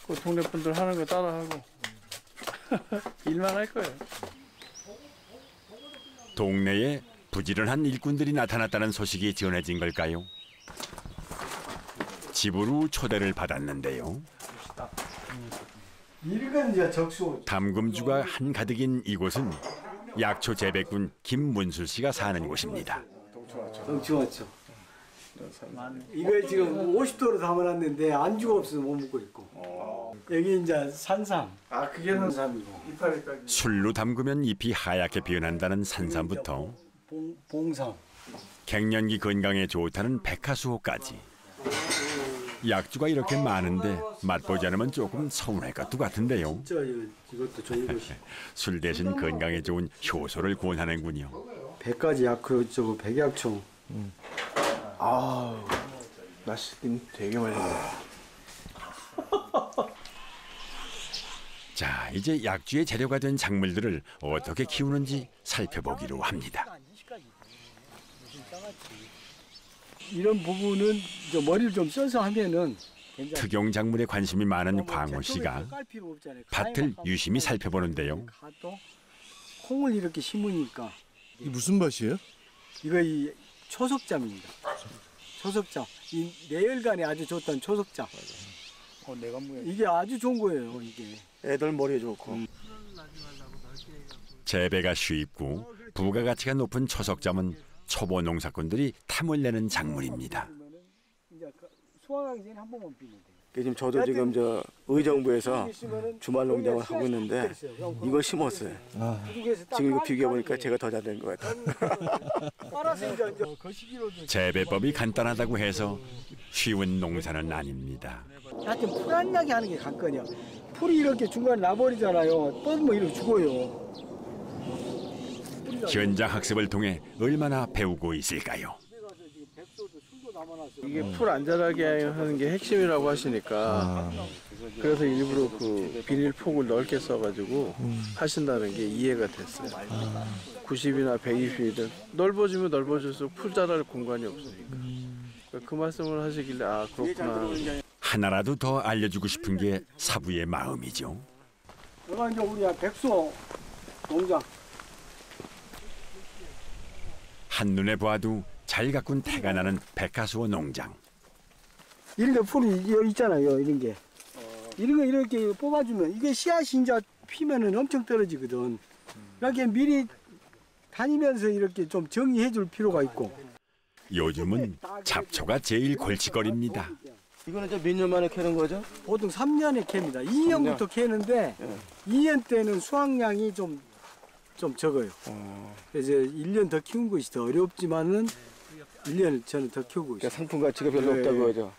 [SPEAKER 6] 그 동네 분들 하는 거 따라하고 일만 할 거예요.
[SPEAKER 1] 동네에 부지런한 일꾼들이 나타났다는 소식이 전해진 걸까요? 집으로 초대를 받았는데요.
[SPEAKER 4] 이건 이제 적수.
[SPEAKER 1] 담금주가 한가득인 이곳은 약초 재배꾼 김문술 씨가 사는 곳입니다.
[SPEAKER 20] 덩치 왔죠. 이걸 지금 50도로 담아놨는데 안주가 없어서 못 먹고 있고. 여기 이제 산삼.
[SPEAKER 6] 그게 산삼이고. 이파리까지.
[SPEAKER 1] 술로 담그면 잎이 하얗게 변한다는 산삼부터
[SPEAKER 20] 봉삼.
[SPEAKER 1] 갱년기 건강에 좋다는 백화수호까지. 약주가 이렇게 많은데 맛보지 않으면 조금 서운할 것도 같은데요.
[SPEAKER 20] 진짜 이것도 저희 것이.
[SPEAKER 1] 술 대신 건강에 좋은 효소를 권하는군요.
[SPEAKER 20] 100가지 약효, 저거 백약초.
[SPEAKER 6] 맛있긴 되게 맛있네.
[SPEAKER 1] 자, 이제 약주의 재료가 된 작물들을 어떻게 키우는지 살펴보기로 합니다.
[SPEAKER 20] 이런 부분은 머리를 좀 써서 하면은
[SPEAKER 1] 특용 작물에 관심이 많은 광호 씨가 밭을 유심히 살펴보는데요.
[SPEAKER 20] 콩을 이렇게 심으니까.
[SPEAKER 3] 이 무슨 밭이에요?
[SPEAKER 20] 이거 이 초석잠입니다. 초석잠. 이 내열간에 아주 좋다는 초석잠. 이게 아주 좋은 거예요. 이게.
[SPEAKER 4] 애들 머리에 좋고.
[SPEAKER 1] 재배가 쉽고 부가가치가 높은 초석잠은 초보 농사꾼들이 탐을 내는 작물입니다.
[SPEAKER 20] 수확하기 전에 한 번만 비면 돼요.
[SPEAKER 4] 지금 저도 지금 저 의정부에서 주말 농장을 하고 있는데 이걸 심었어요. 지금 이거 비교해 보니까 제가 더 잘 된 것 같아요.
[SPEAKER 1] 재배법이 간단하다고 해서 쉬운 농사는 아닙니다.
[SPEAKER 20] 하여튼 풀 한 약이 하는 게 관건이야. 풀이 이렇게 중간에 나버리잖아요. 뻗으면 이렇게 죽어요.
[SPEAKER 1] 현장 학습을 통해 얼마나 배우고 있을까요?
[SPEAKER 6] 이게 풀 안 자라게 하는 게 핵심이라고 하시니까 그래서 일부러 그 비닐 폭을 넓게 써가지고 하신다는 게 이해가 됐어요. 90이나 120이든 넓어지면 넓어질수록 풀 자랄 공간이 없으니까 그 말씀을 하시길래 그렇구나.
[SPEAKER 1] 하나라도 더 알려주고 싶은 게 사부의 마음이죠.
[SPEAKER 20] 여기가 이제 우리 백소 농장.
[SPEAKER 1] 한눈에 봐도 잘 가꾼 태가 나는 백화수호 농장.
[SPEAKER 20] 이런 게 풀이 있잖아요. 이런 게. 이런 거 이렇게 뽑아주면 이게 씨앗이 이제 피면은 엄청 떨어지거든. 이렇게 미리 다니면서 이렇게 좀 정리해 줄 필요가 있고.
[SPEAKER 1] 요즘은 잡초가 제일 골칫거리입니다.
[SPEAKER 20] 이거는 몇 년 만에 캐는 거죠? 보통 3년에 캡니다. 2년부터 캐는데 2년 때는 수확량이 좀 적어요. 그래서 1년 더 키운 것이 더 어렵지만은 1년을 저는 더 키우고 있어요.
[SPEAKER 4] 상품 가치가 별로 없다고 하죠.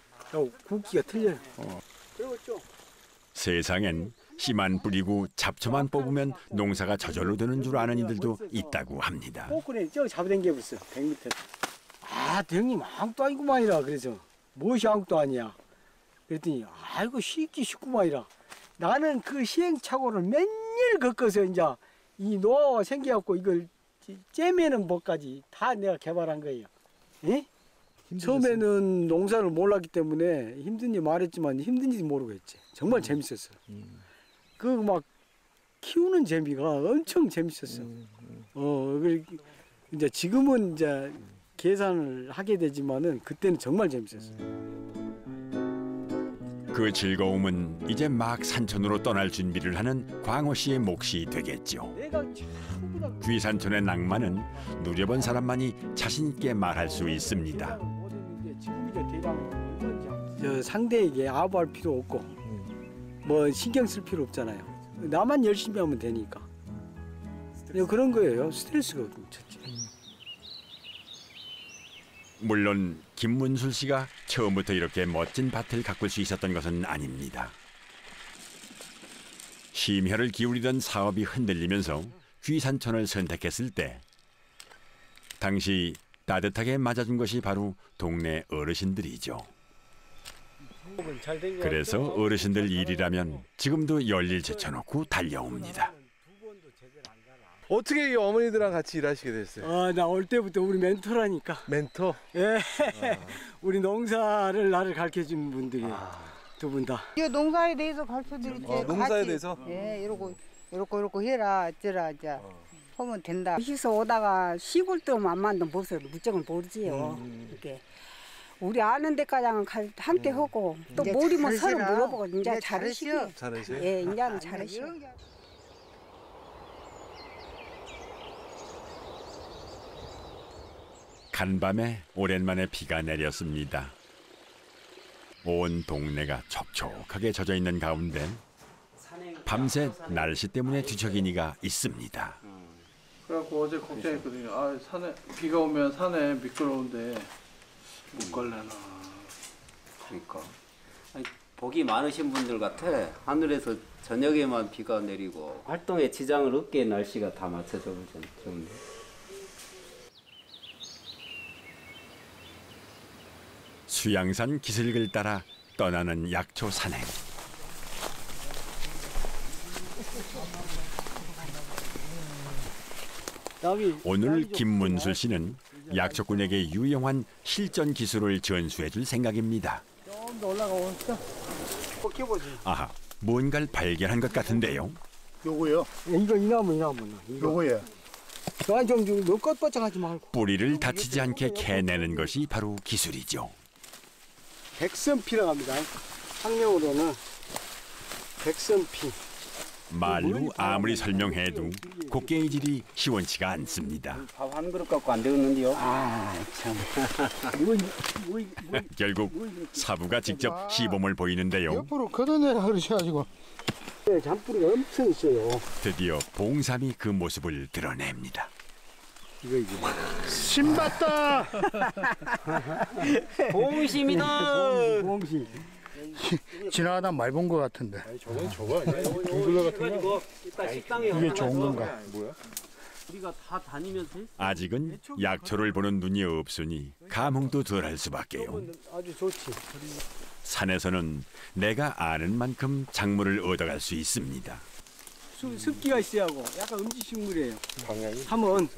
[SPEAKER 20] 굵기가 틀려요.
[SPEAKER 1] 세상엔 씨만 뿌리고 잡초만 뽑으면 농사가 저절로 되는 줄 아는 이들도 있다고 합니다.
[SPEAKER 20] 포크네 저기 잡아당겨버렸어. 100m. 아, 형님 아무것도 아니구만이라 그래서 무엇이 아무것도 아니야. 그랬더니 아이고 쉽기 쉽구만이라. 나는 그 시행착오를 몇 년 겪어서 이제 이 노하우가 생겨갖고 이걸 째매는 법까지 다 내가 개발한 거예요. 예? 처음에는 농사를 몰랐기 때문에 힘든지 말했지만 힘든지 모르고 했지. 정말 재밌었어. 그 막 키우는 재미가 엄청 재밌었어. 이제 지금은 이제 계산을 하게 되지만은 그때는 정말 재밌었어.
[SPEAKER 1] 그 즐거움은 이제 막 산촌으로 떠날 준비를 하는 광호 씨의 몫이 되겠죠. 귀산촌의 낭만은 누려본 사람만이 자신 있게 말할 수 있습니다.
[SPEAKER 20] 저 상대에게 아부할 필요 없고 뭐 신경 쓸 필요 없잖아요. 나만 열심히 하면 되니까. 그런 거예요. 스트레스가 첫째.
[SPEAKER 1] 물론 김문술 씨가 처음부터 이렇게 멋진 밭을 가꿀 수 있었던 것은 아닙니다. 심혈을 기울이던 사업이 흔들리면서 귀산촌을 선택했을 때 당시 따뜻하게 맞아준 것이 바로 동네 어르신들이죠. 그래서 어르신들 일이라면 지금도 열일 제쳐놓고 달려옵니다.
[SPEAKER 3] 어떻게 이 어머니들랑 같이 일하시게 됐어요?
[SPEAKER 20] 나 올 때부터 우리 멘토라니까.
[SPEAKER 3] 멘토?
[SPEAKER 20] 예. 우리 농사를 나를 가르쳐준 분들이 두 분 다.
[SPEAKER 13] 이 농사에 대해서 가르쳐드릴게.
[SPEAKER 3] 농사에 대해서?
[SPEAKER 13] 예, 이러고 해라, 어쩌라, 하면 된다. 여기서 오다가 시골 때면 안 만든 법을 무조건 모르지요. 이렇게. 우리 아는 데까지 함께 하고 또 모르면 서로 물어보고 이제 잘하시고.
[SPEAKER 3] 잘하시오?
[SPEAKER 13] 예, 이제는 잘하시오.
[SPEAKER 1] 간밤에 오랜만에 비가 내렸습니다. 온 동네가 촉촉하게 젖어 있는 가운데 밤새 날씨 때문에 뒤척이니가 있습니다.
[SPEAKER 6] 그래갖고 어제 걱정했거든요. 아, 산에 비가 오면 산에 미끄러운데 못 갈래나.
[SPEAKER 7] 그러니까 아니, 복이 많으신 분들 같아. 하늘에서 저녁에만 비가 내리고 활동에 지장을 없게 날씨가 다 맞춰져 좀.
[SPEAKER 1] 수양산 기슭을 따라 떠나는 약초 산행. 오늘 김문술 씨는 약초꾼에게 유용한 실전 기술을 전수해줄 생각입니다.
[SPEAKER 20] 좀 더 올라가고 꺾여보지.
[SPEAKER 1] 아하, 뭔가를 발견한 것 같은데요.
[SPEAKER 4] 요거요?
[SPEAKER 20] 이거 이 나무.
[SPEAKER 4] 요거요.
[SPEAKER 20] 나 좀 너무 껐버쩍하지 말고.
[SPEAKER 1] 뿌리를 다치지 않게 캐내는 것이 바로 기술이죠.
[SPEAKER 20] 백선피라고 합니다. 학명으로는 백선피.
[SPEAKER 1] 말로 아무리 설명해도 곡괭이질이 시원치가 않습니다.
[SPEAKER 7] 밥 한 그릇 갖고 안 되겠는데요?
[SPEAKER 20] 아, 참.
[SPEAKER 1] 결국 사부가 직접 시범을 보이는데요.
[SPEAKER 4] 옆으로 걷어내라 그러셔가지고.
[SPEAKER 20] 네, 잔뿌리가 엄청 있어요.
[SPEAKER 1] 드디어 봉삼이 그 모습을 드러냅니다.
[SPEAKER 20] 이거.
[SPEAKER 4] 신봤다.
[SPEAKER 7] 봉심이다.
[SPEAKER 20] 봉심.
[SPEAKER 4] 지나가다 말 본 것 같은데.
[SPEAKER 3] 저건 저거 아니야?
[SPEAKER 7] 동굴러 같은 거.
[SPEAKER 4] 이게 좋은 건가?
[SPEAKER 3] 뭐야?
[SPEAKER 7] 우리가 다 다니면서
[SPEAKER 1] 아직은 약초를 보는 눈이 없으니 감흥도 덜할 수밖에요.
[SPEAKER 20] 아주 좋지.
[SPEAKER 1] 산에서는 내가 아는 만큼 작물을 얻어갈 수 있습니다.
[SPEAKER 20] 습기가 있어야 하고 약간 음식식물이에요. 하면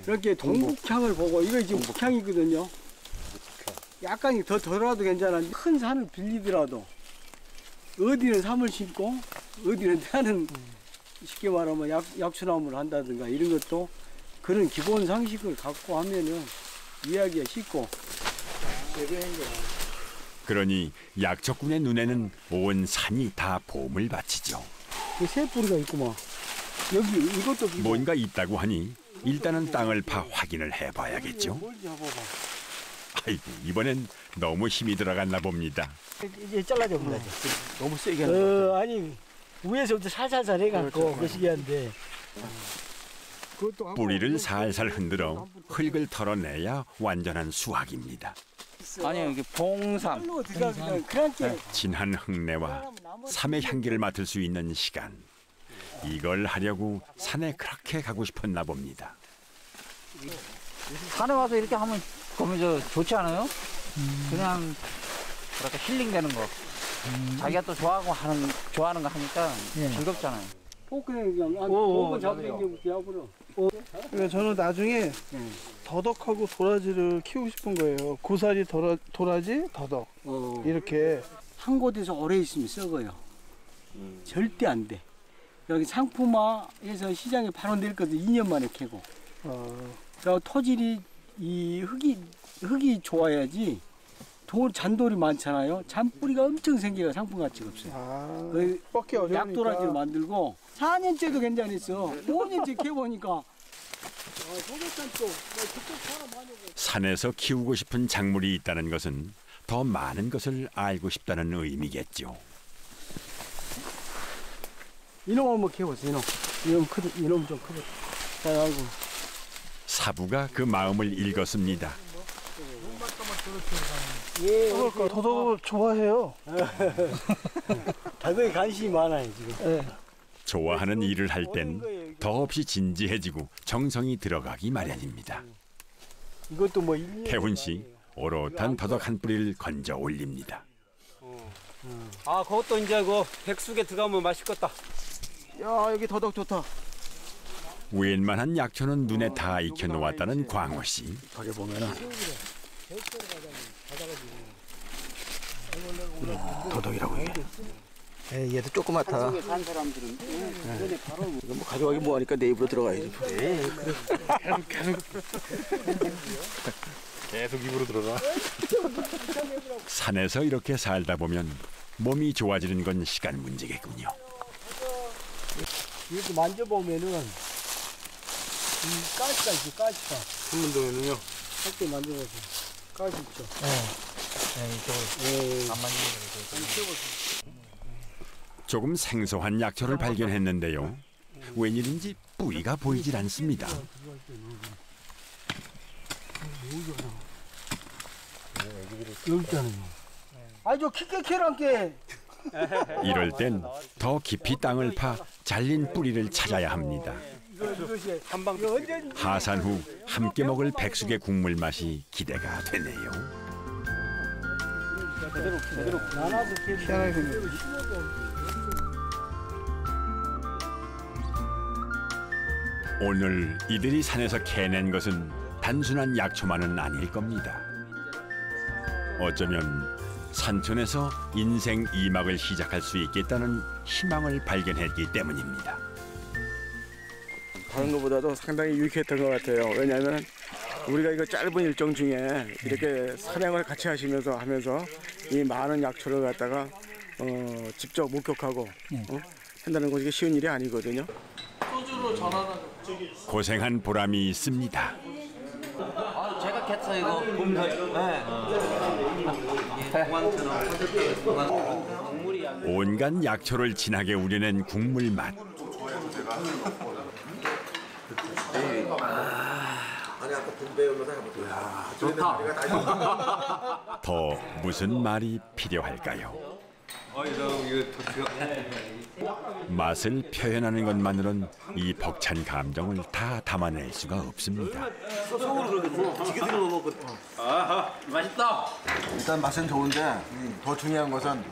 [SPEAKER 20] 이렇게 동북향을 보고 이거 지금 북향이거든요. 약간 더 덜어도 괜찮아. 큰 산을 빌리더라도 어디는 삼을 심고 어디는 나는 쉽게 말하면 약초나무를 한다든가 이런 것도 그런 기본 상식을 갖고 하면은 이해하기가 쉽고.
[SPEAKER 1] 그러니 약초꾼의 눈에는 온 산이 다 봄을 바치죠.
[SPEAKER 20] 새 뿌리가 있구만. 여기 이것도
[SPEAKER 1] 뭔가 있다고 하니 일단은 땅을 파 확인을 해봐야겠죠. 아이고, 이번엔 너무 힘이 들어갔나 봅니다.
[SPEAKER 20] 이제 잘라져 버려야지.
[SPEAKER 3] 너무 세게 하는 거 같아.
[SPEAKER 20] 아니 위에서부터 살살살 해갖고 그 시기한데.
[SPEAKER 1] 뿌리를 살살 흔들어 흙을 털어내야 완전한 수확입니다.
[SPEAKER 10] 아니요, 이게 봉삼.
[SPEAKER 1] 진한 흙내와 삼의 향기를 맡을 수 있는 시간. 이걸 하려고 산에 그렇게 가고 싶었나 봅니다.
[SPEAKER 10] 산에 와서 이렇게 하면 좋지 않아요? 그냥 뭐랄까 힐링되는 거. 자기가 또 좋아하는 거 하니까 즐겁잖아요.
[SPEAKER 6] 그러니까 저는 나중에 더덕하고 도라지를 키우고 싶은 거예요. 고사리, 도라지, 더덕 이렇게.
[SPEAKER 20] 한 곳에서 오래 있으면 썩어요. 절대 안 돼. 여기 상품화해서 시장에 바로 낼 것도 2년 만에 캐고. 그리고 토질이 이 흙이 좋아야지. 잔돌이 많잖아요. 잔뿌리가 엄청 생겨요. 상품 가치가 없어요.
[SPEAKER 6] 뻗기 어려우니까.
[SPEAKER 20] 약도라지로 만들고 4년째도 괜찮았어. 5년째 캐보니까
[SPEAKER 1] 산에서 키우고 싶은 작물이 있다는 것은 더 많은 것을 알고 싶다는 의미겠죠.
[SPEAKER 20] 이놈 한번 캐보세요. 이놈 좀 크다. 잘하고.
[SPEAKER 1] 사부가 그 마음을 읽었습니다.
[SPEAKER 6] 더덕을 좋아해요.
[SPEAKER 20] 더덕에 관심이 많아요 지금.
[SPEAKER 1] 좋아하는 일을 할 땐 더없이 진지해지고 정성이 들어가기 마련입니다.
[SPEAKER 20] 이것도 뭐
[SPEAKER 1] 태훈 씨, 오롯한 더덕 한 뿌리를 건져 올립니다.
[SPEAKER 7] 아, 그것도 이제 그 백숙에 들어가면 맛있겠다.
[SPEAKER 20] 야, 여기 더덕 좋다.
[SPEAKER 1] 웬만한 약초는 눈에 다 익혀 놓았다는 광호 씨.
[SPEAKER 20] 저기 보면은
[SPEAKER 3] 더덕이라고 이게. 얘도 조그맣다.
[SPEAKER 20] 산 사람들은
[SPEAKER 3] 이거 뭐 가져가기 뭐하니까 내 입으로 들어가야지. 계속 입으로 들어가.
[SPEAKER 1] 산에서 이렇게 살다 보면 몸이 좋아지는 건 시간 문제겠군요.
[SPEAKER 20] 이렇게 만져보면은 이 가시가 있어, 가시가.
[SPEAKER 3] 한문동에는요.
[SPEAKER 20] 할때 만져보세요. 가시 있죠.
[SPEAKER 8] 이쪽을 안 만지는
[SPEAKER 1] 조금 생소한 약초를 발견했는데요. 웬일인지 뿌리가 보이질 않습니다.
[SPEAKER 20] 여기 있잖아요. 아니 저 키게 캐란게.
[SPEAKER 1] 이럴 땐 더 깊이 땅을 파 잘린 뿌리를 찾아야 합니다. 하산 후 함께 먹을 백숙의 국물 맛이 기대가 되네요.
[SPEAKER 6] 희한하게 생겼어.
[SPEAKER 1] 오늘 이들이 산에서 캐낸 것은 단순한 약초만은 아닐 겁니다. 어쩌면 산촌에서 인생 2막을 시작할 수 있겠다는 희망을 발견했기 때문입니다.
[SPEAKER 4] 다른 것보다도 상당히 유익했던 것 같아요. 왜냐하면 우리가 이거 짧은 일정 중에 이렇게 산행을 같이 하면서 이 많은 약초를 갖다가 직접 목격하고 한다는 것이 쉬운 일이 아니거든요.
[SPEAKER 6] 소주로 전하는
[SPEAKER 1] 고생한 보람이 있습니다.
[SPEAKER 10] 제가 캤어요 이거 봄새.
[SPEAKER 1] 온갖 약초를 진하게 우려낸 국물 맛.
[SPEAKER 3] 좋다.
[SPEAKER 1] 더 무슨 말이 필요할까요? 맛을 표현하는 것만으로는 이 벅찬 감정을 다 담아낼 수가 없습니다.
[SPEAKER 19] 속으로 그러겠어. 지게들어 먹고.
[SPEAKER 3] 아하, 맛있다.
[SPEAKER 4] 일단 맛은 좋은데 더 중요한 것은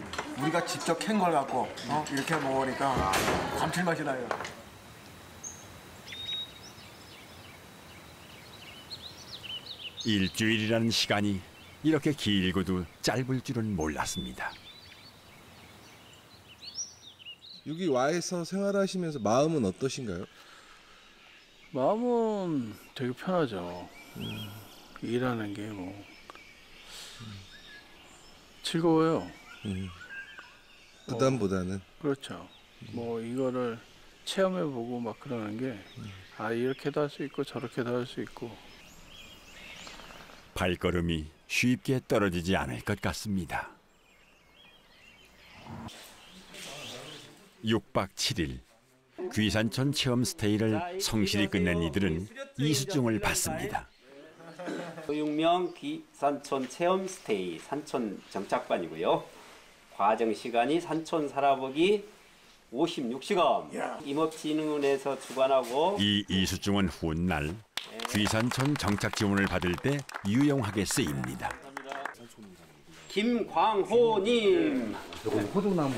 [SPEAKER 4] 우리가 직접 캔 걸 갖고 이렇게 먹으니까 감칠맛이 나요.
[SPEAKER 1] 일주일이라는 시간이 이렇게 길고도 짧을 줄은 몰랐습니다.
[SPEAKER 21] 여기 와서 생활하시면서 마음은 어떠신가요?
[SPEAKER 6] 마음은 되게 편하죠. 일하는 게 뭐 즐거워요.
[SPEAKER 21] 부담보다는.
[SPEAKER 6] 그렇죠. 뭐 이거를 체험해보고 막 그러는 게 아 이렇게도 할 수 있고 저렇게도 할 수 있고.
[SPEAKER 1] 발걸음이 쉽게 떨어지지 않을 것 같습니다. 6박 7일 귀산천 체험 스테이를 성실히 끝낸 이들은 이수증을 받습니다.
[SPEAKER 7] 소육명 귀산천 체험 스테이 산촌 정착반이고요. 과정 시간이 산촌 살아보기 56시간. 임업진흥원에서 주관하고
[SPEAKER 1] 이 이수증은 훗날 귀산천 정착 지원을 받을 때 유용하게 쓰입니다.
[SPEAKER 7] 김광호님.
[SPEAKER 3] 호두나무.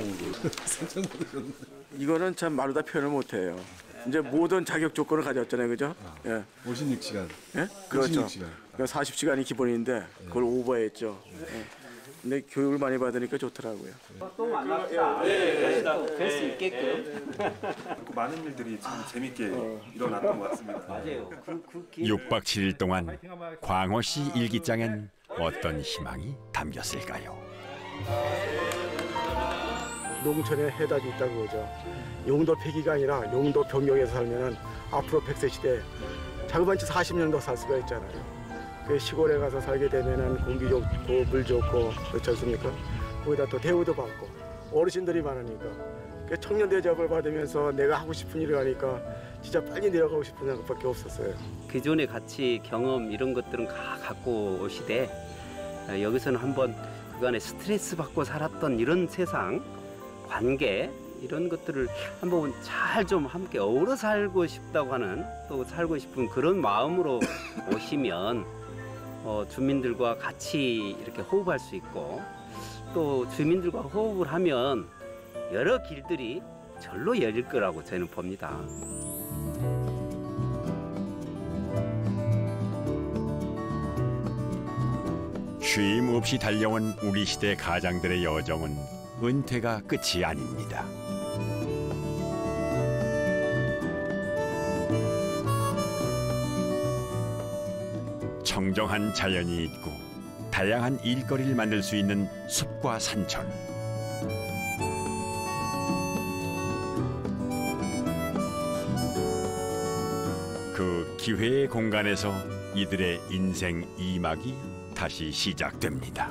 [SPEAKER 4] 이거는 참 말로 다 표현을 못해요. 이제 모든 자격 조건을 가졌잖아요, 그죠? 예.
[SPEAKER 21] 56시간.
[SPEAKER 4] 예? 그렇죠.
[SPEAKER 21] 56시간.
[SPEAKER 4] 그러니까 40시간이 기본인데 그걸 오버했죠. 예. 근데 교육을 많이 받으니까 좋더라고요.
[SPEAKER 7] 또 만납시다. 뵐 수 있게끔.
[SPEAKER 5] 많은 일들이 참 재밌게 일어났던 것 같습니다.
[SPEAKER 7] 맞아요.
[SPEAKER 1] 6박 7일 동안 광호 씨 일기장엔 어떤 희망이 담겼을까요?
[SPEAKER 4] 농촌에 해답이 있다고 그러죠. 용도 폐기가 아니라 용도 변경에서 살면은 앞으로 100세 시대 자그마치 40년 더 살 수가 있잖아요. 그 시골에 가서 살게 되면은 공기 좋고 물 좋고 그렇지 않습니까? 거기다 또 대우도 받고 어르신들이 많으니까 그 청년 대접을 받으면서 내가 하고 싶은 일을 하니까 진짜 빨리 내려가고 싶은 생각밖에 없었어요.
[SPEAKER 7] 기존의 가치, 경험 이런 것들은 다 갖고 오시되 여기서는 한번 그간에 스트레스 받고 살았던 이런 세상, 관계 이런 것들을 한번 잘 좀 함께 어우러 살고 싶다고 하는 또 살고 싶은 그런 마음으로 오시면 주민들과 같이 이렇게 호흡할 수 있고 또 주민들과 호흡을 하면 여러 길들이 절로 열릴 거라고 저는 봅니다.
[SPEAKER 1] 쉼 없이 달려온 우리 시대 가장들의 여정은 은퇴가 끝이 아닙니다. 청정한 자연이 있고 다양한 일거리를 만들 수 있는 숲과 산천. 그 기회의 공간에서 이들의 인생 2막이 다시 시작됩니다.